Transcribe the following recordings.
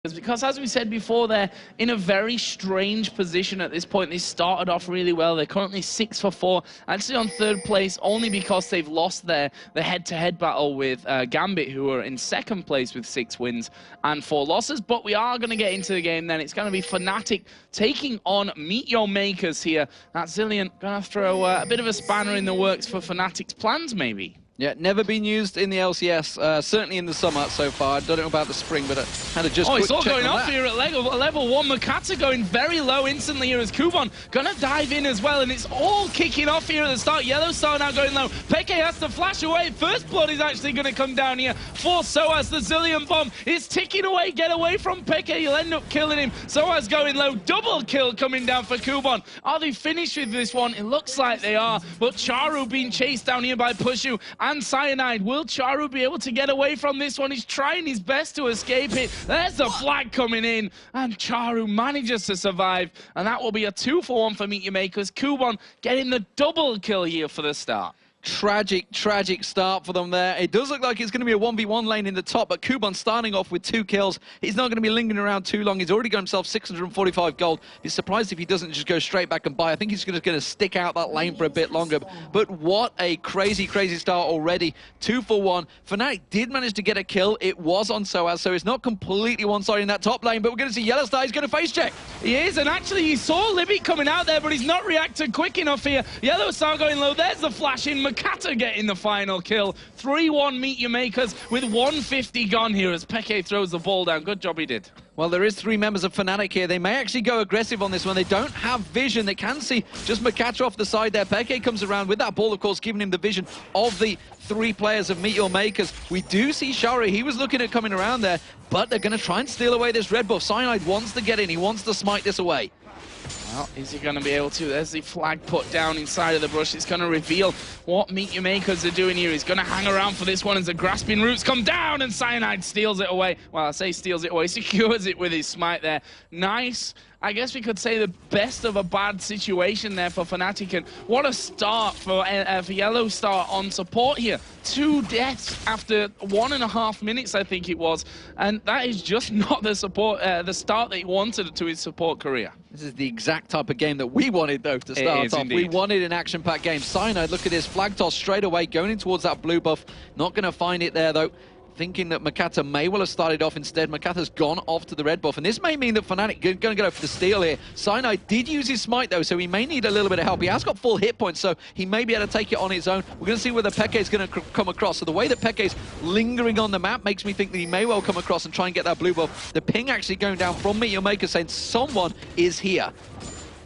Because as we said before, they're in a very strange position at this point. They started off really well. They're currently 6 for 4, actually on 3rd place only because they've lost the head-to-head battle with Gambit, who are in 2nd place with 6 wins and 4 losses. But we are going to get into the game then. It's going to be Fnatic taking on MeetYourMakers here. That Zilean going to throw a bit of a spanner in the works for Fnatic's plans, maybe. Yeah, never been used in the LCS, certainly in the summer so far. I don't know about the spring, but I had to just it's all going off here at level 1. Makata going very low instantly here as Kuban gonna dive in as well, and it's all kicking off here at the start. Yellowstar now going low. Peke has to flash away. First blood is actually gonna come down here for Soaz. The Zilean bomb is ticking away. Get away from Peke. You'll end up killing him. Soaz going low. Double kill coming down for Kuban. Are they finished with this one? It looks like they are, but Charu being chased down here by Pushu and Cyanide. Will Charu be able to get away from this one? He's trying his best to escape it. There's the flag coming in, and Charu manages to survive, and that will be a 2 for 1 for MeetYourMakers. Kuban getting the double kill here for the start. Tragic start for them there. It does look like it's going to be a 1v1 lane in the top, but Kuban starting off with 2 kills. He's not going to be lingering around too long. He's already got himself 645 gold. He's surprised if he doesn't just go straight back and buy. I think he's just going to stick out that lane for a bit longer. But what a crazy start already. 2 for 1. Fnatic did manage to get a kill. It was on Soaz, so it's not completely one-sided in that top lane, but we're going to see Yellowstar. He's going to face check. He is, and actually he saw Libby coming out there, but he's not reacted quick enough here. Yellowstar going low. There's the flash in. Makata getting the final kill. 3-1 MeetYourMakers with 150 gone here as Peke throws the ball down. Good job he did. Well, there is 3 members of Fnatic here. They may actually go aggressive on this one. They don't have vision. They can see just Makata off the side there. Peke comes around with that ball, of course, giving him the vision of the 3 players of MeetYourMakers. We do see Shari. He was looking at coming around there, but they're going to try and steal away this red buff. Cyanide wants to get in. He wants to smite this away. Well, is he going to be able to? There's the flag put down inside of the brush. It's going to reveal what MeetYourMakers are doing here. He's going to hang around for this one as the grasping roots come down and Cyanide steals it away. Well, I say steals it away, secures it with his smite there. Nice. I guess we could say the best of a bad situation there for Fnatic, and what a start for Yellowstar on support here. 2 deaths after 1.5 minutes, I think it was, and that is just not the support, the start that he wanted to his support career. This is the exact type of game that we wanted, though, to start off. We wanted an action-packed game. Cyanide, look at this, flag toss straight away, going in towards that blue buff. Not going to find it there, though. Thinking that Makata may well have started off instead. Makata's gone off to the red buff, and this may mean that Fnatic going to go for the steal here. Cyanide did use his smite, though, so he may need a little bit of help. He has got full hit points, so he may be able to take it on his own. We're going to see whether Peke is going to come across. So the way that Peke's lingering on the map makes me think that he may well come across and try and get that blue buff. The ping actually going down from MeetYourMakers saying someone is here.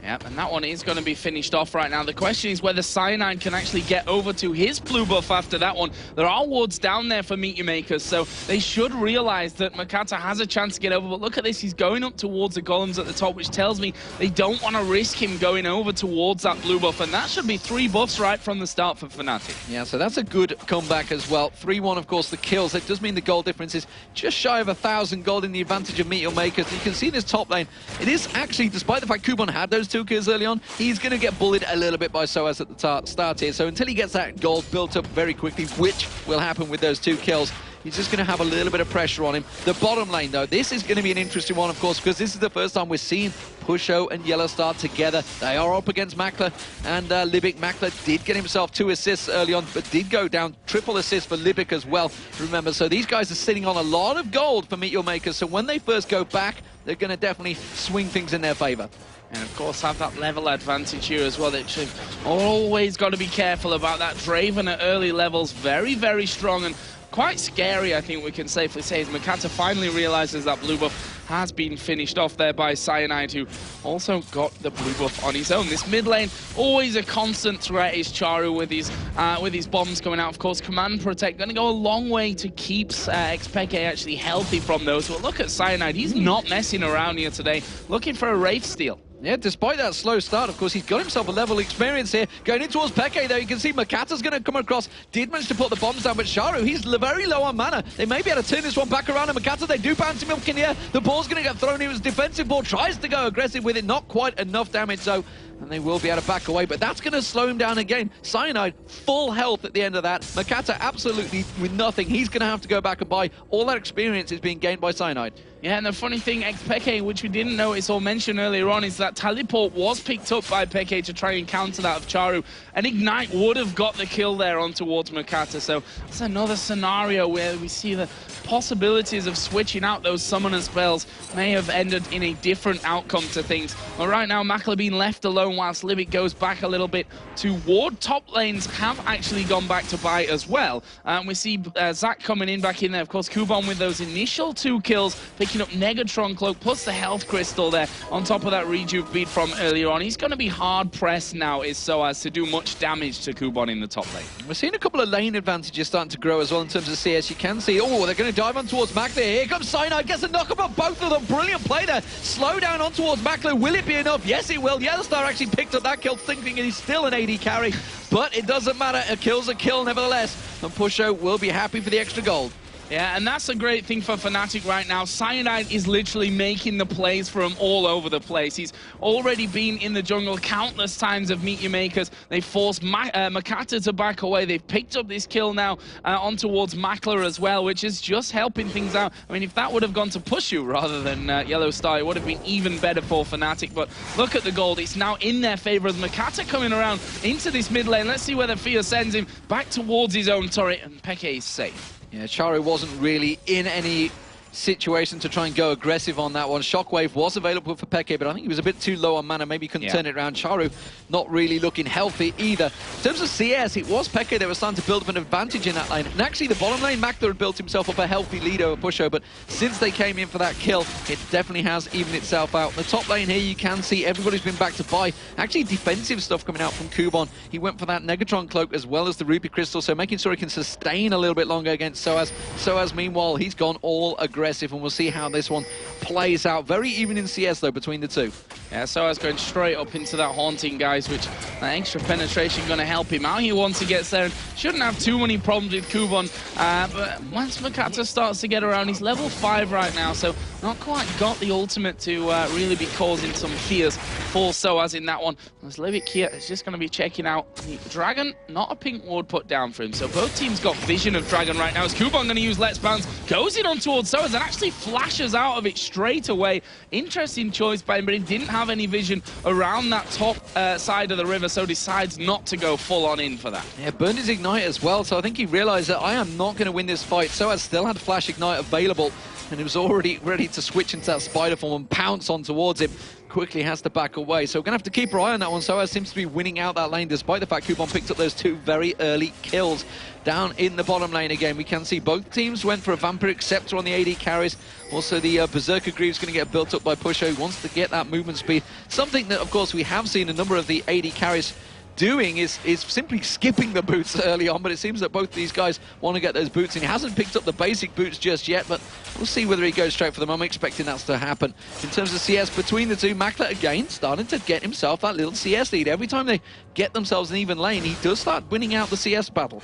Yep, and that one is going to be finished off right now. The question is whether Cyanide can actually get over to his blue buff after that one. There are wards down there for MeetYourMakers, so they should realize that Makata has a chance to get over. But look at this, he's going up towards the golems at the top, which tells me they don't want to risk him going over towards that blue buff. And that should be 3 buffs right from the start for Fnatic. Yeah, so that's a good comeback as well. 3-1, of course, the kills. It does mean the gold difference is just shy of 1,000 gold in the advantage of MeetYourMakers. You can see this top lane. It is actually, despite the fact Kuban had those 2 kills early on, he's going to get bullied a little bit by Soaz at the start here. So until he gets that gold built up very quickly, which will happen with those 2 kills, he's just going to have a little bit of pressure on him. The bottom lane, though, this is going to be an interesting one, of course, because this is the first time we're seeing Pusho and Yellowstar together. They are up against Makler and Libic. Makler did get himself 2 assists early on, but did go down. Triple assist for Libic as well, remember. So these guys are sitting on a lot of gold for MeetYourMakers. So when they first go back, they're going to definitely swing things in their favor. And of course have that level advantage here as well. They should always got to be careful about that. Draven at early levels, very strong and quite scary, I think we can safely say, as Makata finally realizes that blue buff has been finished off there by Cyanide, who also got the blue buff on his own. This mid lane, always a constant threat is Charu with his bombs coming out. Of course, Command Protect going to go a long way to keep Xpeke actually healthy from those. But look at Cyanide, he's not messing around here today, looking for a Wraith steal. Yeah, despite that slow start, of course, he's got himself a level experience here. Going in towards Peke, though, you can see Makata's going to come across. Did manage to put the bombs down, but Charu, he's very low on mana. They may be able to turn this one back around, and Makata, they do bounce him up in the air. The ball's going to get thrown. He was defensive ball, tries to go aggressive with it. Not quite enough damage, so and they will be able to back away, but that's going to slow him down again. Cyanide, full health at the end of that. Makata absolutely with nothing. He's going to have to go back and buy. All that experience is being gained by Cyanide. Yeah, and the funny thing, Peke, which we didn't notice or mention earlier on, is that teleport was picked up by Peke to try and counter that of Charu, and Ignite would have got the kill there on towards Makata. So it's another scenario where we see the possibilities of switching out those summoner spells may have ended in a different outcome to things. But right now, Makler being left alone whilst Libic goes back a little bit to ward. Top lanes have actually gone back to buy as well. We see Zach coming in back in there. Of course, Kuban with those initial 2 kills, picking up Negatron Cloak plus the health crystal there on top of that rejuve beat from earlier on. He's going to be hard pressed now, is Soaz, to do much damage to Kuban in the top lane. We're seeing a couple of lane advantages starting to grow as well in terms of CS. You can see, oh, they're going to dive on towards Makler. Here comes Cyanide, gets a knock-up on both of them. Brilliant play there. Slow down on towards Makler. Will it be enough? Yes, it will. Yellowstar actually picked up that kill, thinking he's still an AD carry, but it doesn't matter. A kill's a kill nevertheless, and Pusho will be happy for the extra gold. Yeah, and that's a great thing for Fnatic right now. Cyanide is literally making the plays for him all over the place. He's already been in the jungle countless times of MeetYourMakers. They forced Makata to back away. They've picked up this kill now on towards Makler as well, which is just helping things out. I mean, if that would have gone to Pushu rather than Yellowstar, it would have been even better for Fnatic. But look at the gold. It's now in their favor as Makata coming around into this mid lane. Let's see where the Fear sends him back towards his own turret, and Peke is safe. Yeah, Charu wasn't really in any situation to try and go aggressive on that one. Shockwave was available for Peke, but I think he was a bit too low on mana. Maybe he couldn't turn it around. Charu not really looking healthy either. In terms of CS, it was Peke that was starting to build up an advantage in that lane. And actually, the bottom lane, Makler had built himself up a healthy lead over Pusho, but since they came in for that kill, it definitely has evened itself out. The top lane here, you can see everybody's been back to buy. Actually, defensive stuff coming out from Kuban. He went for that Negatron Cloak as well as the Ruby Crystal, so making sure he can sustain a little bit longer against Soaz. Soaz, meanwhile, he's gone all aggressive, and we'll see how this one plays out. Very even in CS, though, between the two. Yeah, Soaz going straight up into that Haunting, guys, which that extra penetration going to help him out here once he gets there. Shouldn't have too many problems with Kuban, but once Makata starts to get around, he's level 5 right now, so not quite got the ultimate to really be causing some fears for Soaz in that one. As Libic here is just going to be checking out the Dragon, not a pink ward put down for him, so both teams got vision of Dragon right now. As Kuban going to use Let's Bounce, goes in on towards Soaz and actually flashes out of it straight away. Interesting choice by him, but he didn't have any vision around that top side of the river, so decides not to go full on in for that. Yeah, burned his Ignite as well, so I think he realized that I am not going to win this fight. Soaz still had Flash Ignite available, and he was already ready to switch into that spider form and pounce on towards him. Quickly has to back away, so we're going to have to keep our eye on that one. Soaz seems to be winning out that lane, despite the fact Kuban picked up those 2 very early kills. Down in the bottom lane again, we can see both teams went for a Vampiric Scepter on the AD carries. Also, the Berserker Greaves going to get built up by Pusho, who wants to get that movement speed. Something that, of course, we have seen a number of the AD carries doing is simply skipping the boots early on, but it seems that both these guys want to get those boots, and he hasn't picked up the basic boots just yet, but we'll see whether he goes straight for them. I'm expecting that to happen. In terms of CS between the two, Makler again starting to get himself that little CS lead. Every time they get themselves an even lane, he does start winning out the CS battle.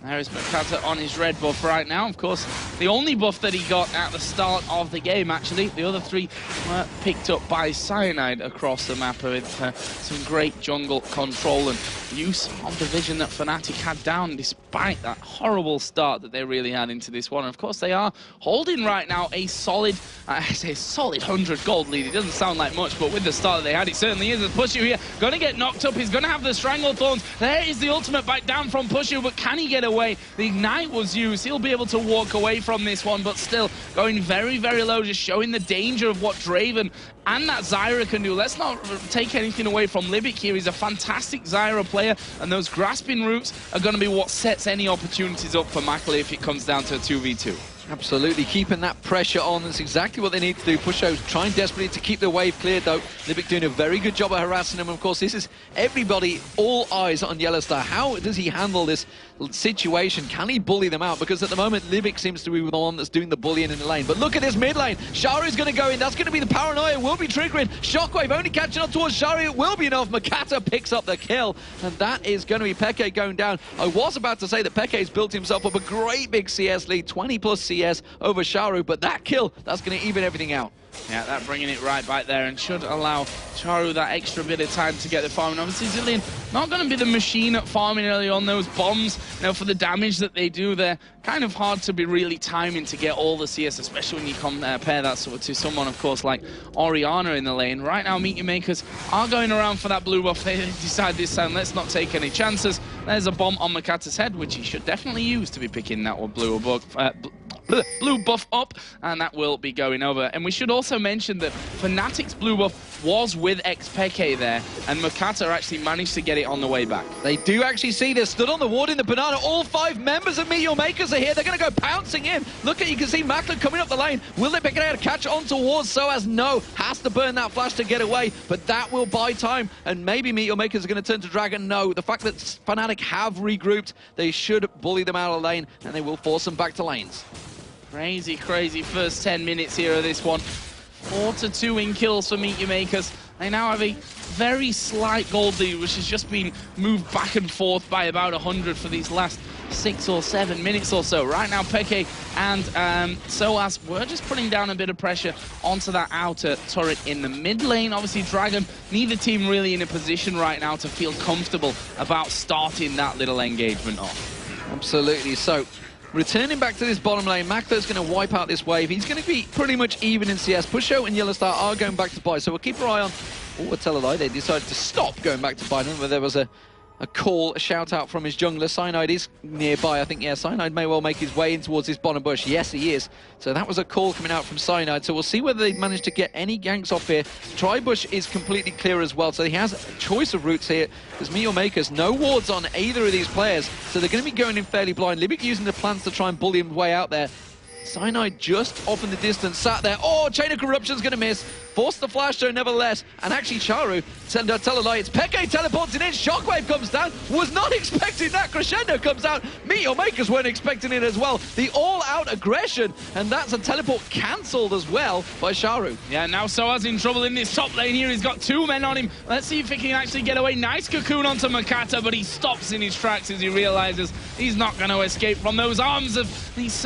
There is Makata on his red buff right now. Of course, the only buff that he got at the start of the game, actually. The other 3 were picked up by Cyanide across the map with some great jungle control and use of the vision that Fnatic had down, despite that horrible start that they really had into this one. And of course, they are holding right now a solid, I say solid 100 gold lead. It doesn't sound like much, but with the start that they had, it certainly is. As Pushu here, going to get knocked up. He's going to have the Stranglethorns. There is the ultimate bite down from Pushu, but can he get away? The Ignite was used. He'll be able to walk away from this one, but still going very, very low, just showing the danger of what Draven and that Zyra can do. Let's not take anything away from Libic here. He's a fantastic Zyra player, and those grasping roots are going to be what sets any opportunities up for Makler if it comes down to a 2v2. Absolutely, keeping that pressure on. That's exactly what they need to do. Pusho trying desperately to keep the wave cleared, though. Libic doing a very good job of harassing him. Of course, this is everybody, all eyes on Yellowstar. How does he handle this situation? Can he bully them out? Because at the moment, Libic seems to be the one that's doing the bullying in the lane. But look at this mid lane. Shari's going to go in. That's going to be the paranoia. It will be triggering. Shockwave only catching up towards Shari. It will be enough. Makata picks up the kill. And that is going to be Peke going down. I was about to say that Peke's built himself up a great big CS lead, 20+ CS over Sharu, but that kill, that's going to even everything out. Yeah, that bringing it right back there and should allow Charu that extra bit of time to get the farm. And obviously Zilean not going to be the machine at farming early on. Those bombs, you know, for the damage that they do, they're kind of hard to be really timing to get all the CS, especially when you compare that sort of to someone, of course, like Orianna in the lane. Right now, MeetYourMakers are going around for that blue buff. They decide this time, let's not take any chances. There's a bomb on Makata's head, which he should definitely use to be picking that one blue buff up, and that will be going over. And we should also mention that Fnatic's blue buff was with XPK there, and Makata actually managed to get it on the way back. They do actually see this. Stood on the ward in the banana. All 5 members of MeetYourMakers are here. They're going to go pouncing in. Look at, you can see Macklin coming up the lane. Will they pick it out to catch on towards SOAS? No. Has to burn that flash to get away, but that will buy time. And maybe MeetYourMakers are going to turn to Dragon. No. The fact that Fnatic have regrouped, they should bully them out of lane, and they will force them back to lanes. Crazy, crazy first 10 minutes here of this one. 4-2 in kills for MeetYourMakers. They now have a very slight gold lead, which has just been moved back and forth by about 100 for these last 6 or 7 minutes or so. Right now, Peke and SOAS were just putting down a bit of pressure onto that outer turret in the mid lane. Obviously, Dragon, neither team really in a position right now to feel comfortable about starting that little engagement off. Absolutely. So, returning back to this bottom lane, Makler's going to wipe out this wave. He's going to be pretty much even in CS. Pusho and Yellowstar are going back to buy, so we'll keep our eye on... Oh, I tell a lie, they decided to stop going back to buy. Remember, there was a call, a shout out from his jungler. Cyanide is nearby, I think. Yeah, Cyanide may well make his way in towards this bottom bush. Yes, he is. So that was a call coming out from Cyanide. So we'll see whether they manage to get any ganks off here. Tri-bush is completely clear as well, so he has a choice of routes here. There's MeetYourMakers, no wards on either of these players, so they're going to be going in fairly blind. Libic using the plants to try and bully him way out there. Cyanide just off in the distance, sat there. Oh, Chain of Corruption's going to miss. Forced the flash though, nevertheless. And actually, Charu, tell a lie, it's Peke teleports in. Shockwave comes down. Was not expecting that. Crescendo comes out. MeetYourMakers weren't expecting it as well. The all-out aggression, and that's a teleport cancelled as well by Charu. Yeah, now SOAS in trouble in this top lane here. He's got 2 men on him. Let's see if he can actually get away. Nice cocoon onto Makata, but he stops in his tracks as he realizes he's not going to escape from those arms of these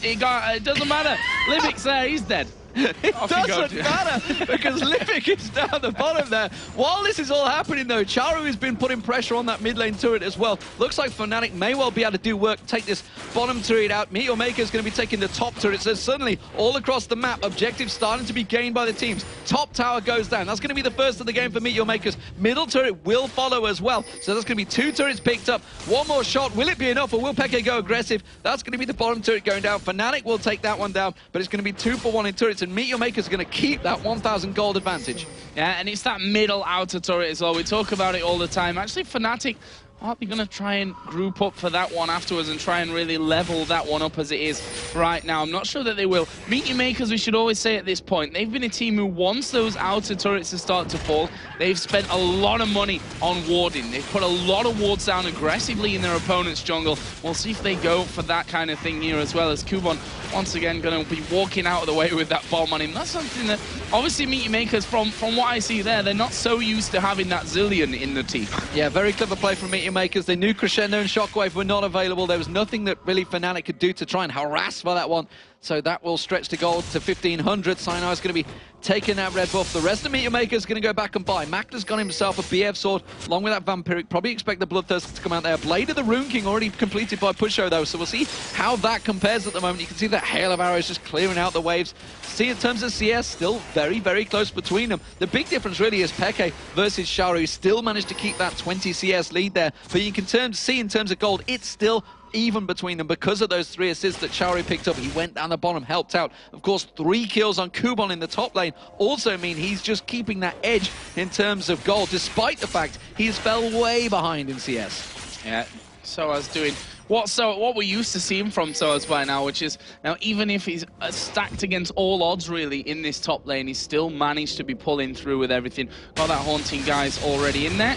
it doesn't matter. Livic's there, he's dead. It doesn't matter because Lipic is down the bottom there. While this is all happening though, Charu has been putting pressure on that mid lane turret as well. Looks like Fnatic may well be able to do work, take this bottom turret out. MeetYourMakers is going to be taking the top turret. So suddenly, all across the map, objectives starting to be gained by the teams. Top tower goes down. That's going to be the first of the game for MeetYourMakers. Middle turret will follow as well. So there's going to be 2 turrets picked up. One more shot. Will it be enough or will Peke go aggressive? That's going to be the bottom turret going down. Fnatic will take that one down, but it's going to be 2 for 1 in turrets, and MeetYourMakers are going to keep that 1,000 gold advantage. Yeah, and it's that middle outer turret as well. We talk about it all the time. Actually, Fnatic are they going to try and group up for that one afterwards and try and really level that one up as it is right now? I'm not sure that they will. MeetYourMakers, we should always say at this point, they've been a team who, once those outer turrets have started to fall, they've spent a lot of money on warding. They've put a lot of wards down aggressively in their opponent's jungle. We'll see if they go for that kind of thing here as well, as Kubon once again going to be walking out of the way with that bomb on him. That's something that, obviously, MeetYourMakers, from what I see there, they're not so used to having that Zilean in the team. Yeah, very clever play from MeetYourMakers. They knew Crescendo and Shockwave were not available. There was nothing that really Fnatic could do to try and harass for that one. So that will stretch the gold to 1,500. Cyanide is going to be taking that red buff. The rest of MeetYourMakers is going to go back and buy. Makta's got himself a BF sword along with that Vampiric. Probably expect the Bloodthirst to come out there. Blade of the Rune King already completed by Pusho though, so we'll see how that compares at the moment. You can see that hail of arrows just clearing out the waves. See, in terms of CS, still very, very close between them. The big difference really is Peke versus Charu. Still managed to keep that 20 CS lead there, but you can see in terms of gold, it's still even between them because of those 3 assists that Charu picked up. He went down the bottom, helped out. Of course, 3 kills on Kubon in the top lane also mean he's just keeping that edge in terms of gold, despite the fact he's fell way behind in CS. Yeah, SOAS doing what we're used to seeing from SOAS by now, which is, now even if he's stacked against all odds really in this top lane, he's still managed to be pulling through with everything. Got that Haunting guys already in there.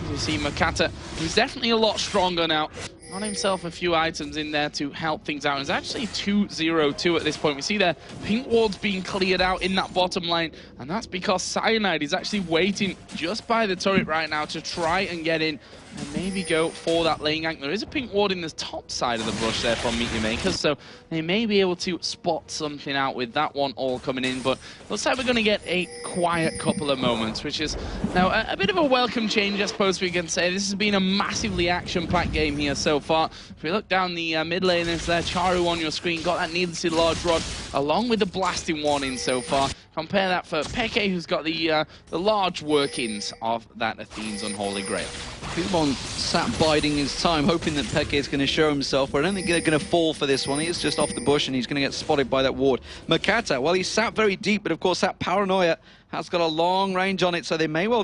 You see Makata, who's definitely a lot stronger now. on himself a few items in there to help things out. It's actually 2-0-2 at this point. We see their pink wards being cleared out in that bottom lane, and that's because Cyanide is actually waiting just by the turret right now to try and get in and maybe go for that lane gank. There is a pink ward in the top side of the brush there from MeetYourMakers, so they may be able to spot something out with that one all coming in, but looks like we're going to get a quiet couple of moments, which is now a bit of a welcome change, I suppose we can say. This has been a massively action-packed game here so far. If we look down the mid lane, there's there Charu on your screen, got that needlessly large rod, along with the blasting warning so far. Compare that for Peke, who's got the large workings of that Athene's Unholy Grail. Kubon sat biding his time, hoping that Peke is going to show himself, but I don't think they're going to fall for this one. He is just off the bush, and he's going to get spotted by that ward. Makata, well, he sat very deep, but of course that Paranoia has got a long range on it, so they may well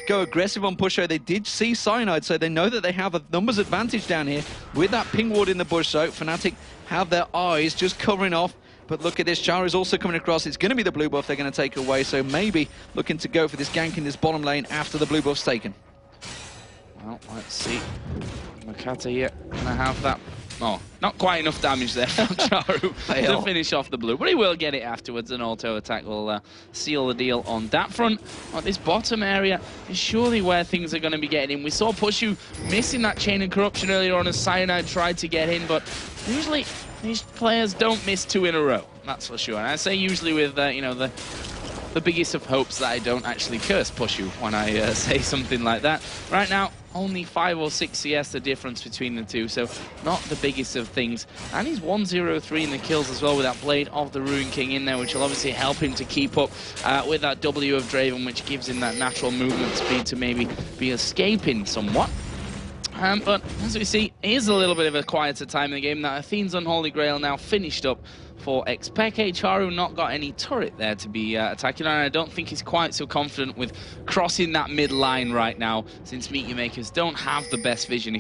go aggressive on Pusho. They did see Cyanide, so they know that they have a numbers advantage down here with that ping ward in the bush, so Fnatic have their eyes just covering off. But look at this, Charu is also coming across. It's going to be the blue buff they're going to take away, so maybe looking to go for this gank in this bottom lane after the blue buff's taken. Well, let's see. Makata here gonna have that. Oh, not quite enough damage there from Charu to finish off the blue, but he will get it afterwards. An auto attack will seal the deal on that front. Well, this bottom area is surely where things are going to be getting in. We saw Pushu missing that chain of corruption earlier on as Cyanide tried to get in, but usually these players don't miss 2 in a row. That's for sure. And I say usually with you know, the biggest of hopes that I don't actually curse Pushu when I say something like that. Right now, only 5 or 6 CS the difference between the two, so not the biggest of things. And he's 1-0-3 in the kills as well with that Blade of the Ruin King in there, which will obviously help him to keep up with that W of Draven, which gives him that natural movement speed to maybe be escaping somewhat. But as we see, it is a little bit of a quieter time in the game. That Athene's Unholy Grail now finished up for Xpeke. Charu not got any turret there to be attacking, and I don't think he's quite so confident with crossing that mid line right now, since MeetYourMakers don't have the best vision,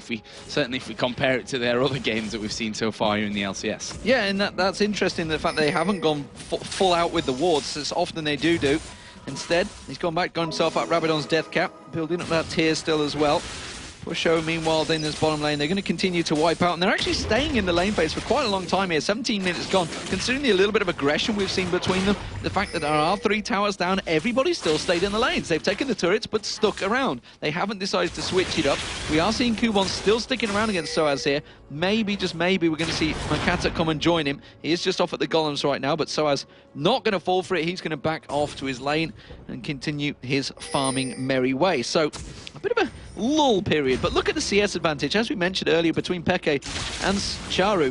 certainly if we compare it to their other games that we've seen so far here in the LCS. Yeah, and that's interesting, the fact they haven't gone full out with the wards, as often they do. Instead, he's gone back, got himself up Rabadon's death cap, building up that tier still as well. Pusho, meanwhile, in this bottom lane, they're going to continue to wipe out, and they're actually staying in the lane phase for quite a long time here. 17 minutes gone. Considering the little bit of aggression we've seen between them, the fact that there are 3 towers down, everybody still stayed in the lanes. They've taken the turrets, but stuck around. They haven't decided to switch it up. We are seeing Kubon still sticking around against Soaz here. Maybe, just maybe, we're going to see Makata come and join him. He is just off at the golems right now, but Soaz not going to fall for it. He's going to back off to his lane and continue his farming merry way. So, a bit of a lull period, but look at the CS advantage, as we mentioned earlier, between Peke and Charu.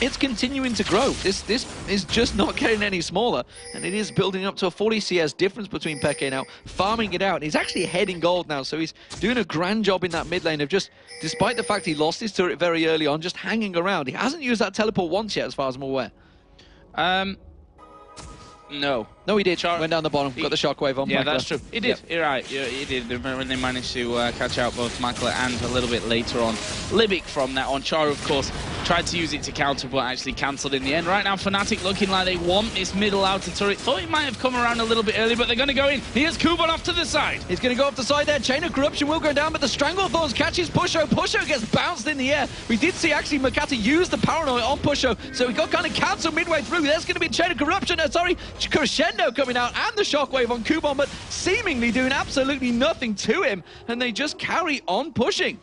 It's continuing to grow. This is just not getting any smaller, and it is building up to a 40 CS difference between Peke now, farming it out, and he's actually heading gold now, so he's doing a grand job in that mid lane of just, despite the fact he lost his turret very early on, just hanging around. He hasn't used that teleport once yet, as far as I'm aware. No, he did. Went down the bottom, got the shockwave on. Yeah, Makler. that's true. He did. Yep. You're right. He did. When they managed to catch out both Makler and a little bit later on Libic from that on. Charu, of course, tried to use it to counter, but actually cancelled in the end. Right now, Fnatic looking like they want this middle outer turret. Thought it might have come around a little bit early, but they're going to go in. Here's Kubon off to the side. He's going to go off the side there. Chain of Corruption will go down, but the Stranglethorns catches Pusho. Pusho gets bounced in the air. We did see actually Makata use the Paranoia on Pusho, so he got kind of cancelled midway through. There's going to be a Chain of Corruption. Crescendo coming out, and the shockwave on Kubon, but seemingly doing absolutely nothing to him, and they just carry on pushing.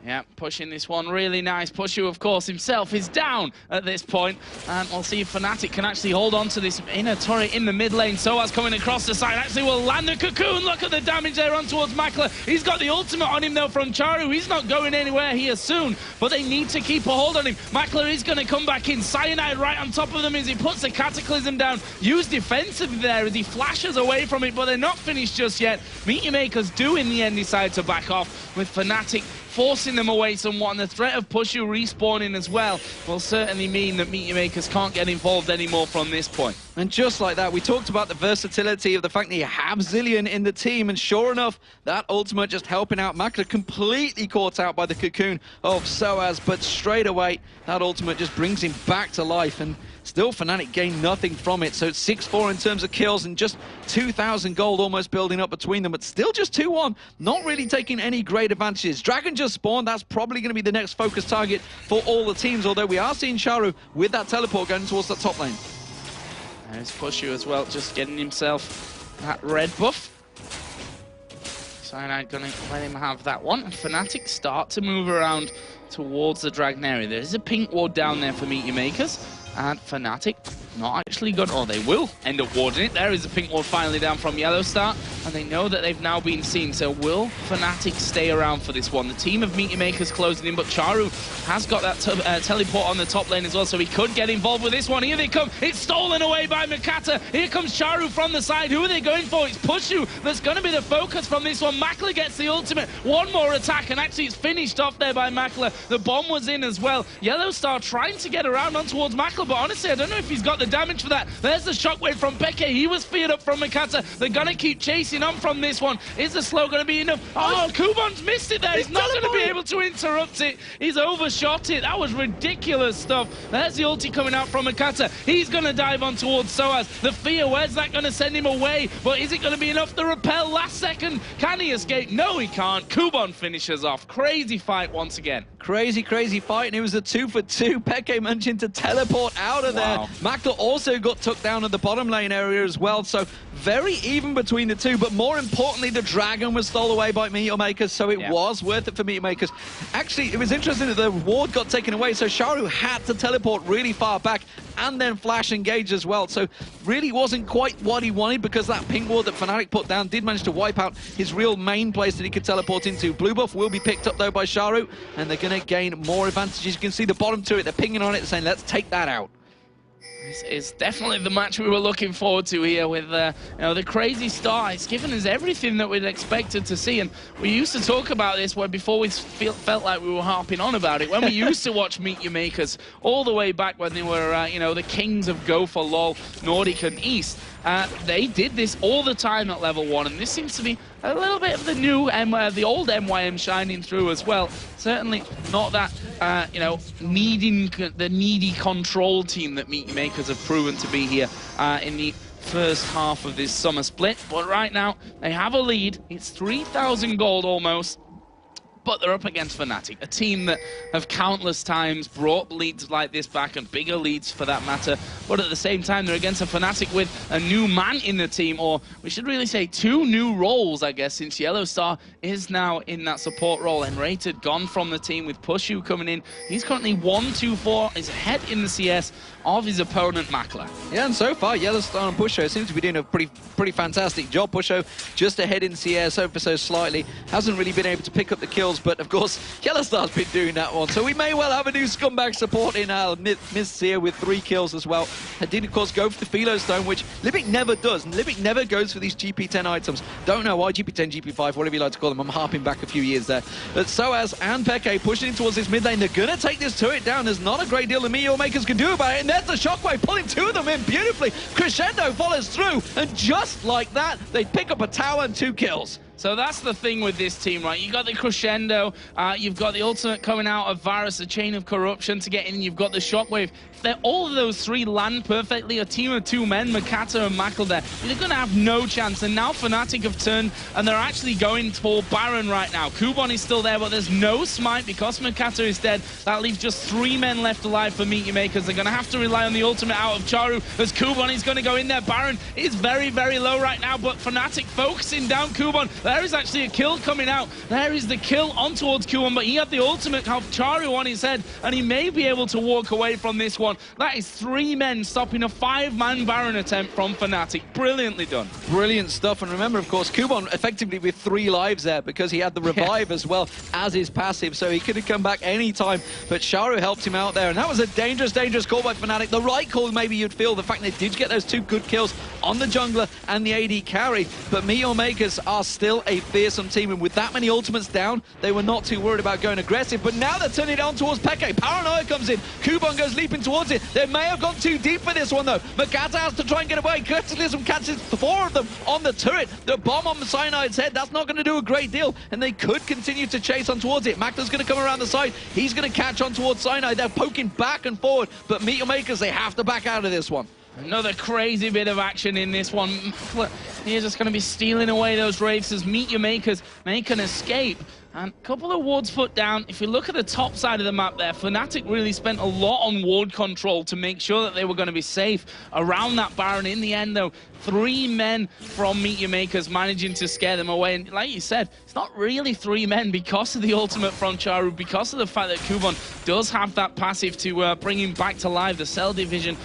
Yeah, pushing this one really nice. Pushu, of course, himself is down at this point. And we'll see if Fnatic can actually hold on to this inner turret in the mid lane. Soaz coming across the side. Actually will land the cocoon. Look at the damage there on towards Makler. He's got the ultimate on him, though, from Charu. He's not going anywhere here soon, but they need to keep a hold on him. Makler is going to come back in. Cyanide right on top of them as he puts the Cataclysm down. Use defensive there as he flashes away from it, but they're not finished just yet. MeetYourMakers do, in the end, decide to back off, with Fnatic forcing them away somewhat, and the threat of Pushu respawning as well will certainly mean that MeetYourMakers can't get involved anymore from this point. And just like that, we talked about the versatility of the fact that you have Zilean in the team, and sure enough, that ultimate just helping out Makler, completely caught out by the cocoon of Soaz, but straight away, that ultimate just brings him back to life, and still Fnatic gain nothing from it. So it's 6-4 in terms of kills, and just 2,000 gold almost building up between them, but still just 2-1, not really taking any great advantages. Dragon just spawned, that's probably going to be the next focus target for all the teams, although we are seeing Sharu with that teleport going towards the top lane. There's Pushu as well, just getting himself that red buff. Cyanide gonna let him have that one. And Fnatic start to move around towards the Dragon area. There's a pink ward down there for MeetYourMakers. And Fnatic not actually got, or they will end up warding it. There is a pink ward finally down from Yellowstar, and they know that they've now been seen. So will Fnatic stay around for this one? The team of MeetYourMakers closing in, but Charu has got that teleport on the top lane as well, so he could get involved with this one. Here they come. It's stolen away by Makata. Here comes Charu from the side. Who are they going for? It's Pushu that's going to be the focus from this one. Makler gets the ultimate. One more attack, and actually it's finished off there by Makler. The bomb was in as well. Yellowstar trying to get around on towards Makler, but honestly, I don't know if he's got the damage for that. There's the shockwave from Peke. He was feared up from Makata. They're going to keep chasing on from this one. Is the slow going to be enough? Oh, Kubon's missed it there. He's not going to be able to interrupt it. He's overshot it. That was ridiculous stuff. There's the ulti coming out from Makata. He's going to dive on towards Soaz. The fear, where's that going to send him away? But is it going to be enough to repel last second? Can he escape? No, he can't. Kubon finishes off. Crazy fight once again. Crazy, crazy fight, and it was a 2-for-2. Peke managing to teleport out of there. Makler also got took down at the bottom lane area as well, so very even between the two, but more importantly, the Dragon was stole away by MeetYourMakers, so it was worth it for MeetYourMakers. Actually, it was interesting that the ward got taken away, so Sharu had to teleport really far back and then flash engage as well, so really wasn't quite what he wanted, because that pink ward that Fnatic put down did manage to wipe out his real main place that he could teleport into. Blue buff will be picked up though by Sharu, and they're going to gain more advantages. You can see the bottom turret, they're pinging on it, saying let's take that out. This is definitely the match we were looking forward to here with you know, the crazy start. It's given us everything that we'd expected to see, and we used to talk about this when before we felt like we were harping on about it. When we used to watch MeetYourMakers all the way back when they were you know, the kings of Go for LoL, Nordic and East. They did this all the time at level 1, and this seems to be a little bit of the new the old MYM shining through as well. Certainly not that you know, the needy control team that MeetYourMakers have proven to be here in the first half of this summer split. But right now they have a lead. It's 3,000 gold almost. But they're up against Fnatic, a team that have countless times brought leads like this back, and bigger leads for that matter. But at the same time, they're against a Fnatic with a new man in the team, or we should really say 2 new roles, I guess, since Yellowstar is now in that support role. And Rated gone from the team with Pushu coming in. He's currently 1-2-4, is ahead in the CS of his opponent, Makler. Yeah, and so far, Yellowstar and Pusho seems to be doing a pretty fantastic job. Pusho just ahead in CS, ever so slightly. Hasn't really been able to pick up the kills, but of course, Yellowstar's been doing that one. So we may well have a new scumbag support in Miss here with 3 kills as well. And did, of course, go for the Philo Stone, which Libic never does. And Libic never goes for these GP10 items. Don't know why, GP10, GP5, whatever you like to call them. I'm harping back a few years there. But Soaz and Peke pushing in towards this mid lane. They're going to take this turret down. There's not a great deal that MeetYourMakers can do about it. And there's the shockwave pulling 2 of them in beautifully. Crescendo follows through. And just like that, they pick up a tower and 2 kills. So that's the thing with this team, right? You got the Crescendo, you've got the ultimate coming out of Varus, the Chain of Corruption to get in, you've got the Shockwave. If all of those 3 land perfectly, a team of 2 men, Makata and Makl there, you're going to have no chance. And now Fnatic have turned, and they're actually going for Baron right now. Kubon is still there, but there's no smite because Makata is dead. That leaves just 3 men left alive for MeetYourMakers. They're going to have to rely on the ultimate out of Charu as Kubon is going to go in there. Baron is very, very low right now, but Fnatic focusing down Kubon. There is actually a kill coming out. There is the kill on towards Kubon, but he had the ultimate of Charu on his head, and he may be able to walk away from this one. That is 3 men stopping a 5-man Baron attempt from Fnatic. Brilliantly done. Brilliant stuff. And remember, of course, Kubon effectively with 3 lives there because he had the revive as well as his passive, so he could have come back any time. But Sharu helped him out there, and that was a dangerous, dangerous call by Fnatic. The right call, maybe you'd feel, the fact they did get those 2 good kills on the jungler and the AD carry. But MeetYourMakers are still still a fearsome team, and with that many ultimates down, they were not too worried about going aggressive, but now they're turning it on towards Peke. Paranoia comes in, Kuban goes leaping towards it. They may have gone too deep for this one though. Makata has to try and get away. Cataclysm catches 4 of them on the turret. The bomb on the Cyanide's head, that's not going to do a great deal, and they could continue to chase on towards it. Makla's going to come around the side. He's going to catch on towards Cyanide. They're poking back and forward, but MeetYourMakers, they have to back out of this one. Another crazy bit of action in this one. He's just going to be stealing away those Wraiths as MeetYourMakers make an escape. And a couple of wards put down. If you look at the top side of the map there, Fnatic really spent a lot on ward control to make sure that they were going to be safe around that Baron. In the end, though, 3 men from MeetYourMakers managing to scare them away. And like you said, it's not really 3 men because of the ultimate from Charu, because of the fact that Kuban does have that passive to bring him back to life, the Cell division.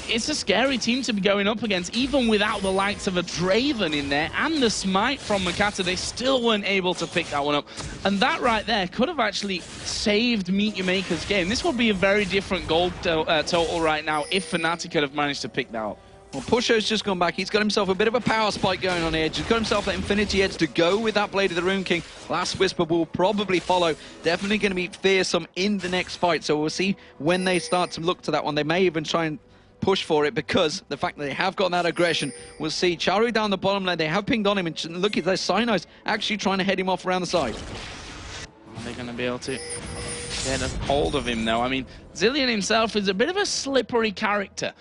It's a scary team to be going up against, even without the likes of a Draven in there and the smite from Makata. They still weren't able to pick that one up. And that right there could have actually saved MeetYourMakers' game. This would be a very different goal total right now if Fnatic could have managed to pick that up. Well, Pusho's just gone back. He's got himself a bit of a power spike going on here. He's got himself that Infinity Edge to go with that Blade of the Rune King. Last Whisper will probably follow. Definitely going to be fearsome in the next fight. So we'll see when they start to look to that one. They may even try and push for it because the fact that they have got that aggression. We'll see Charu down the bottom lane. They have pinged on him, and look at those Cyanides actually trying to head him off around the side. Are they going to be able to get a hold of him, though? I mean, Zilean himself is a bit of a slippery character.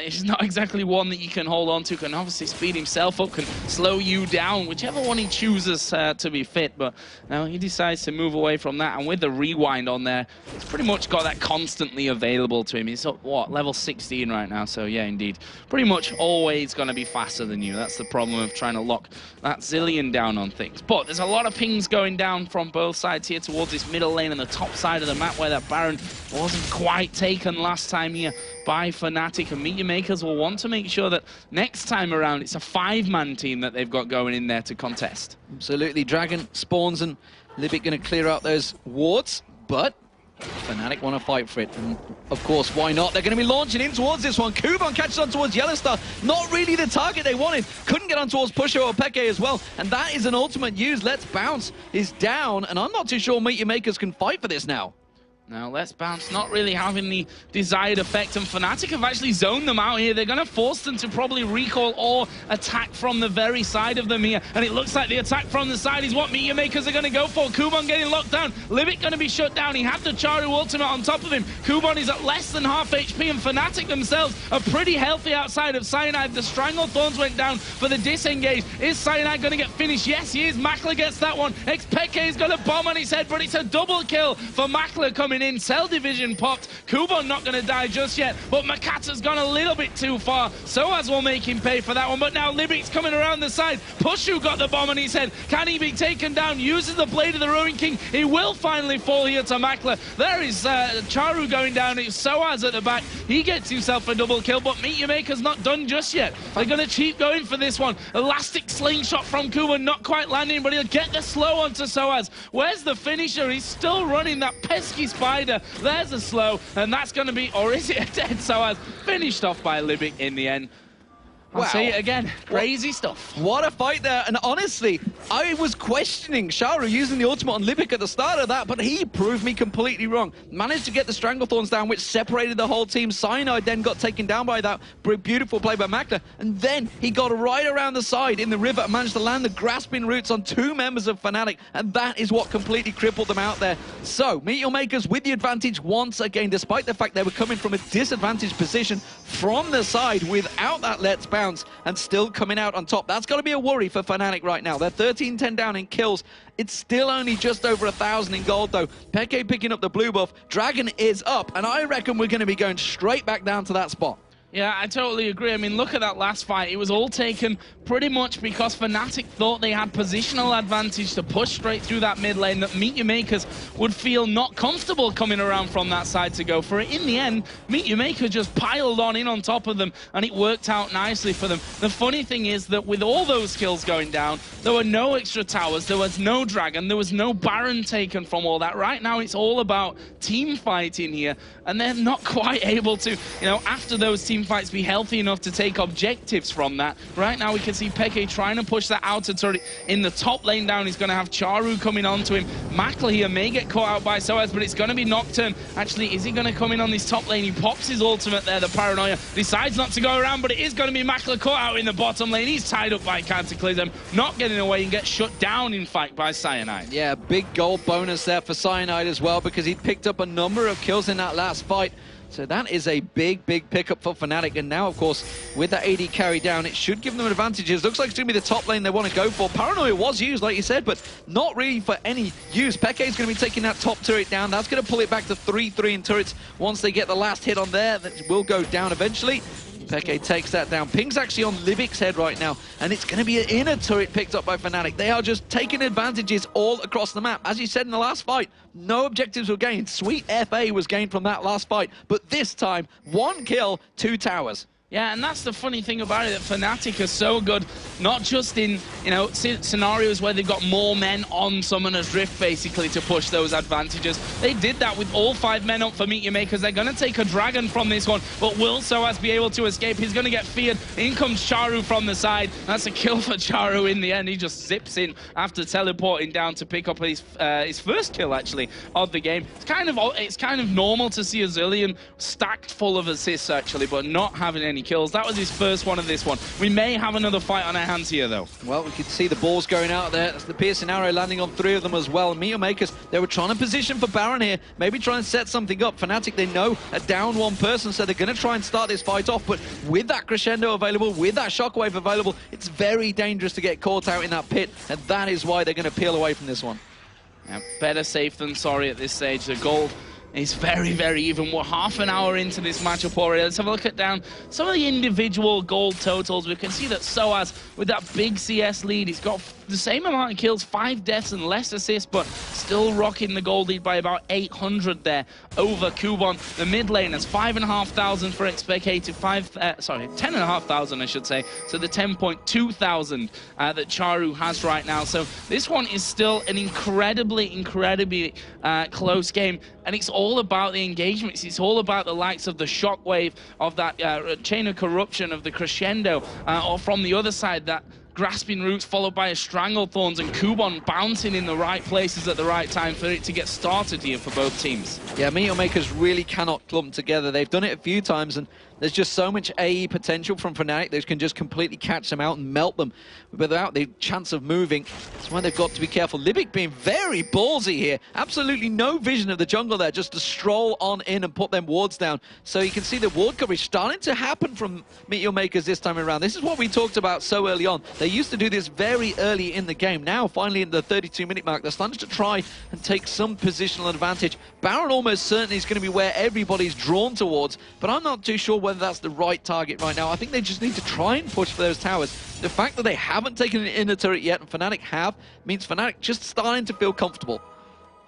He's not exactly one that you can hold on to, can obviously speed himself up, can slow you down, whichever one he chooses to be fit. But now he decides to move away from that, and with the rewind on there, he's pretty much got that constantly available to him. He's up, what, level 16 right now, so yeah, indeed. Pretty much always going to be faster than you. That's the problem of trying to lock that Zilean down on things. But there's a lot of pings going down from both sides here towards this middle lane and the top side of the map where that Baron wasn't quite taken last time here by Fnatic, and MeetYourMakers will want to make sure that next time around it's a 5-man team that they've got going in there to contest. Absolutely. Dragon spawns and Libic going to clear out those wards, but Fnatic want to fight for it, and of course, why not? They're going to be launching in towards this one. Kuban catches on towards Yellowstar. Not really the target they wanted. Couldn't get on towards Pusho or Peke as well, and that is an ultimate use. Let's Bounce is down, and I'm not too sure MeetYourMakers can fight for this now. Now, Let's Bounce not really having the desired effect, and Fnatic have actually zoned them out here. They're going to force them to probably recall or attack from the very side of them here, and it looks like the attack from the side is what MeetYourMakers are going to go for. Kuban getting locked down. Libic going to be shut down. He had the Charu ultimate on top of him. Kuban is at less than half HP, and Fnatic themselves are pretty healthy outside of Cyanide. The Strangle Thorns went down for the disengage. Is Cyanide going to get finished? Yes, he is. Makla gets that one. Xpeke is going to bomb on his head, but it's a double kill for Makla coming in. Cell division popped. Kuban not going to die just yet, but Makata's gone a little bit too far. Soaz will make him pay for that one, but now Libic's coming around the side. Pushu got the bomb on his head. Can he be taken down? Uses the Blade of the Ruin King. He will finally fall here to Makla. There is Charu going down. It's Soaz at the back. He gets himself a double kill, but MeetYourMakers not done just yet. They're going to keep going for this one. Elastic slingshot from Kuban, not quite landing, but he'll get the slow onto Soaz. Where's the finisher? He's still running that pesky spider. There's a slow, and that's going to be, or is it a dead Soaz? Finished off by Libic in the end. I'll say it again. Crazy stuff. What a fight there. And honestly, I was questioning Charu using the ultimate on Libic at the start of that, but he proved me completely wrong. Managed to get the Stranglethorns down, which separated the whole team. Cyanide then got taken down by that beautiful play by Makla. And then he got right around the side in the river and managed to land the grasping roots on 2 members of Fnatic. And that is what completely crippled them out there. So, MeetYourMakers with the advantage once again, despite the fact they were coming from a disadvantaged position from the side without that Let's Bounce, and still coming out on top. That's got to be a worry for Fnatic right now. They're 13-10 down in kills. It's still only just over 1,000 in gold, though. Peke picking up the blue buff. Dragon is up, and I reckon we're going to be going straight back down to that spot. Yeah, I totally agree. I mean, look at that last fight. It was all taken pretty much because Fnatic thought they had positional advantage to push straight through that mid lane, that MeetYourMakers would feel not comfortable coming around from that side to go for it. In the end, MeetYourMakers just piled on in on top of them, and it worked out nicely for them. The funny thing is that with all those kills going down, there were no extra towers, there was no Dragon, there was no Baron taken from all that. Right now, it's all about team fighting here, and they're not quite able to, you know, after those team teamfights be healthy enough to take objectives from that. Right now we can see Peke trying to push that outer turret in the top lane down. He's going to have Charu coming onto him. Makla here may get caught out by Soaz, but it's going to be Nocturne. Actually, is he going to come in on this top lane? He pops his ultimate there, the Paranoia. Decides not to go around, but it is going to be Makla caught out in the bottom lane. He's tied up by Cataclysm, not getting away and gets shut down in fight by Cyanide. Yeah, big gold bonus there for Cyanide as well, because he'd picked up a number of kills in that last fight. So that is a big pickup for Fnatic. And now, of course, with that AD carry down, it should give them advantages. Looks like it's going to be the top lane they want to go for. Paranoia was used, like you said, but not really for any use. Peke is going to be taking that top turret down. That's going to pull it back to 3-3 in turrets. Once they get the last hit on there, that will go down eventually. Peke takes that down. Ping's actually on Livic's head right now, and it's going to be an inner turret picked up by Fnatic. They are just taking advantages all across the map. As you said in the last fight, no objectives were gained. Sweet FA was gained from that last fight, but this time, 1 kill, 2 towers. Yeah, and that's the funny thing about it, that Fnatic are so good, not just in, you know, scenarios where they've got more men on Summoner's Rift, basically, to push those advantages. They did that with all 5 men up for MeetYourMakers. They're going to take a dragon from this one, but will Soaz be able to escape? He's going to get feared. In comes Charu from the side. That's a kill for Charu in the end. He just zips in after teleporting down to pick up his first kill, actually, of the game. It's kind of normal to see a Zilean stacked full of assists, actually, but not having any kills. That was his first one of this one. We may have another fight on our hands here, though. Well, we could see the balls going out there. That's the piercing arrow landing on 3 of them as well. MeetYourMakers, they were trying to position for Baron here, maybe try and set something up. Fnatic, they know a down 1 person, so they're going to try and start this fight off, but with that crescendo available, with that shockwave available, it's very dangerous to get caught out in that pit, and that is why they're going to peel away from this one. Yeah, better safe than sorry at this stage. The gold is very even. We're half an hour into this matchup already. Let's have a look at down some of the individual gold totals. We can see that Soaz, with that big CS lead, he's got the same amount of kills, 5 deaths and less assists, but still rocking the gold lead by about 800 there over Kubon. The mid lane has 5,500 for expected, 10,500 I should say, so the 10.2 thousand that Charu has right now. So this one is still an incredibly close game, and it's all about the engagements. It's all about the likes of the shockwave, of that chain of corruption, of the crescendo, or from the other side, that grasping roots followed by a Stranglethorns, and Kubon bouncing in the right places at the right time for it to get started here for both teams. Yeah, MeetYourMakers really cannot clump together. They've done it a few times, and there's just so much AE potential from Fnatic. They can just completely catch them out and melt them without the chance of moving. That's why they've got to be careful. Libic being very ballsy here. Absolutely no vision of the jungle there, just to stroll on in and put them wards down. So you can see the ward coverage starting to happen from MeetYourMakers this time around. This is what we talked about so early on. They used to do this very early in the game. Now, finally, in the 32-minute mark, they're starting to try and take some positional advantage. Baron almost certainly is going to be where everybody's drawn towards, but I'm not too sure whether that's the right target right now. I think they just need to try and push for those towers. The fact that they haven't taken an inner turret yet, and Fnatic have, means Fnatic just starting to feel comfortable.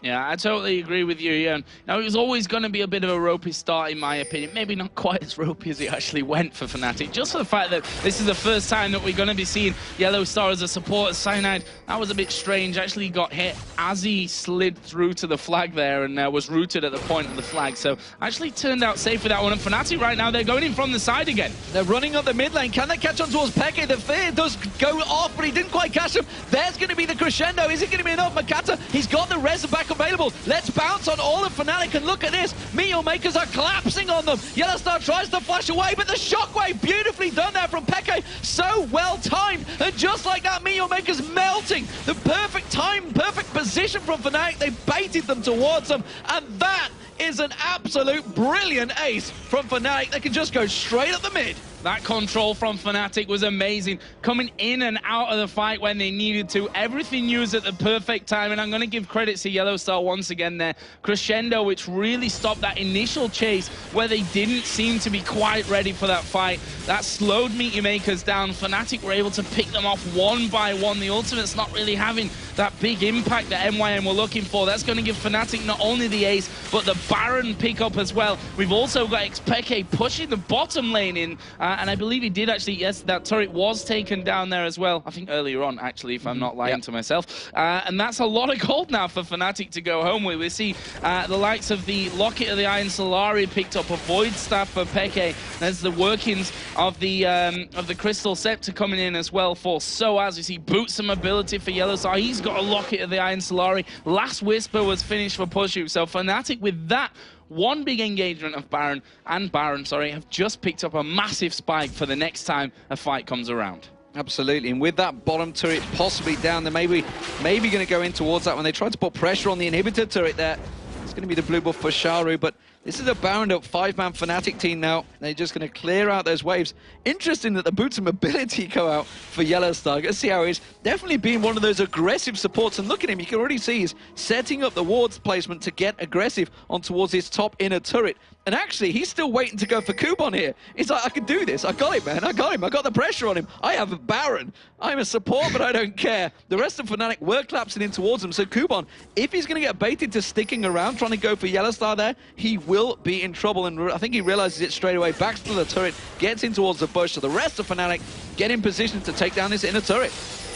Yeah, I totally agree with you, Ian. Now, it was always going to be a bit of a ropey start, in my opinion. Maybe not quite as ropey as it actually went for Fnatic. Just for the fact that this is the first time that we're going to be seeing Yellow Star as a support. Cyanide, that was a bit strange. Actually got hit as he slid through to the flag there, and was rooted at the point of the flag. So, actually turned out safe for that one. And Fnatic right now, they're going in from the side again. They're running up the mid lane. Can they catch on towards Peke? The fear does go off, but he didn't quite catch him. There's going to be the crescendo. Is it going to be enough? Makata, he's got the res back available. Let's bounce on all of Fnatic, and look at this. MeetYourMakers are collapsing on them. Yellowstar tries to flash away, but the shockwave beautifully done there from Peke. So well timed, and just like that, MeetYourMakers melting. The perfect time, perfect position from Fnatic. They baited them towards them, and that is an absolute brilliant ace from Fnatic. They can just go straight up the mid. That control from Fnatic was amazing, coming in and out of the fight when they needed to. Everything used at the perfect time, and I'm going to give credit to Yellowstar once again there. Crescendo, which really stopped that initial chase where they didn't seem to be quite ready for that fight. That slowed MeetYourMakers down. Fnatic were able to pick them off one by one. The ultimate's not really having that big impact that MYM were looking for. That's going to give Fnatic not only the ace, but the Baron pickup as well. We've also got Xpeke pushing the bottom lane in, and I believe he did actually, yes, that turret was taken down there as well. I think earlier on, actually, if I'm not lying to myself. And that's a lot of gold now for Fnatic to go home with. We see the likes of the Locket of the Iron Solari picked up, a Void Staff for Peke. There's the workings of the Crystal Scepter coming in as well for Soaz. You see Boots and Mobility for Yellowstar. He's got a Locket of the Iron Solari. Last Whisper was finished for Pushu. So Fnatic with that one big engagement of Baron, have just picked up a massive spike for the next time a fight comes around. Absolutely, and with that bottom turret possibly down, they're maybe going to go in towards that when they try to put pressure on the inhibitor turret there. It's going to be the blue buff for Sharu, but this is a bound up 5-man Fnatic team now. They're just going to clear out those waves. Interesting that the Boots and Mobility go out for Yellowstar. Let's see how he's definitely been one of those aggressive supports. And look at him, you can already see he's setting up the wards placement to get aggressive on towards his top inner turret. And actually, he's still waiting to go for Kuban here. He's like, I can do this. I got it, man. I got him. I got the pressure on him. I have a Baron. I'm a support, but I don't care. The rest of Fnatic were collapsing in towards him. So Kuban, if he's going to get baited to sticking around, trying to go for Yellowstar there, he will be in trouble. And I think he realizes it straight away. Backs to the turret, gets in towards the bush. So the rest of Fnatic get in position to take down this inner turret.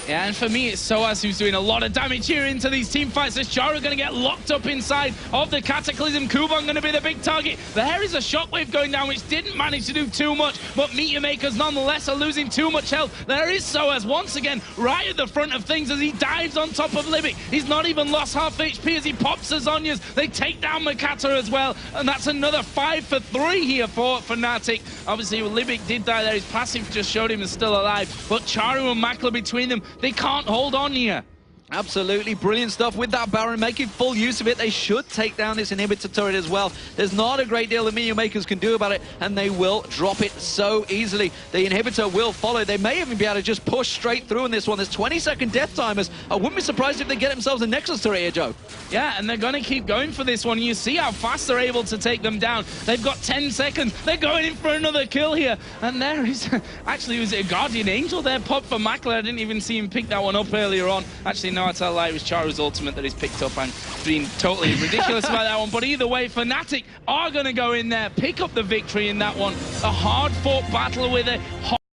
Yeah, and for me, it's Soaz who's doing a lot of damage here into these team fights. As Chara going to get locked up inside of the Cataclysm. Kuban going to be the big target. There is a shockwave going down, which didn't manage to do too much, but MeetYourMakers nonetheless are losing too much health. There is Soaz once again right at the front of things as he dives on top of Libic. He's not even lost half HP as he pops the Zhonya's. They take down Makata as well, and that's another 5 for 3 here for Fnatic. Obviously, Libic did die there. His passive just showed him he's still alive, but Charu and Makla between them, they can't hold on here. Absolutely brilliant stuff with that Baron, making full use of it. They should take down this inhibitor turret as well. There's not a great deal that MeetYourMakers can do about it, and they will drop it so easily. The inhibitor will follow. They may even be able to just push straight through in this one. There's 20-second death timers. I wouldn't be surprised if they get themselves a Nexus turret here, Joe. Yeah, and they're going to keep going for this one. You see how fast they're able to take them down. They've got 10 seconds. They're going in for another kill here. And there is... Actually, was it a Guardian Angel there? Popped for Makla. I didn't even see him pick that one up earlier on. Actually, no, I tell a lie. It was Charu's ultimate that he's picked up and being totally ridiculous about that one. But either way, Fnatic are going to go in there, pick up the victory in that one. A hard-fought battle with it.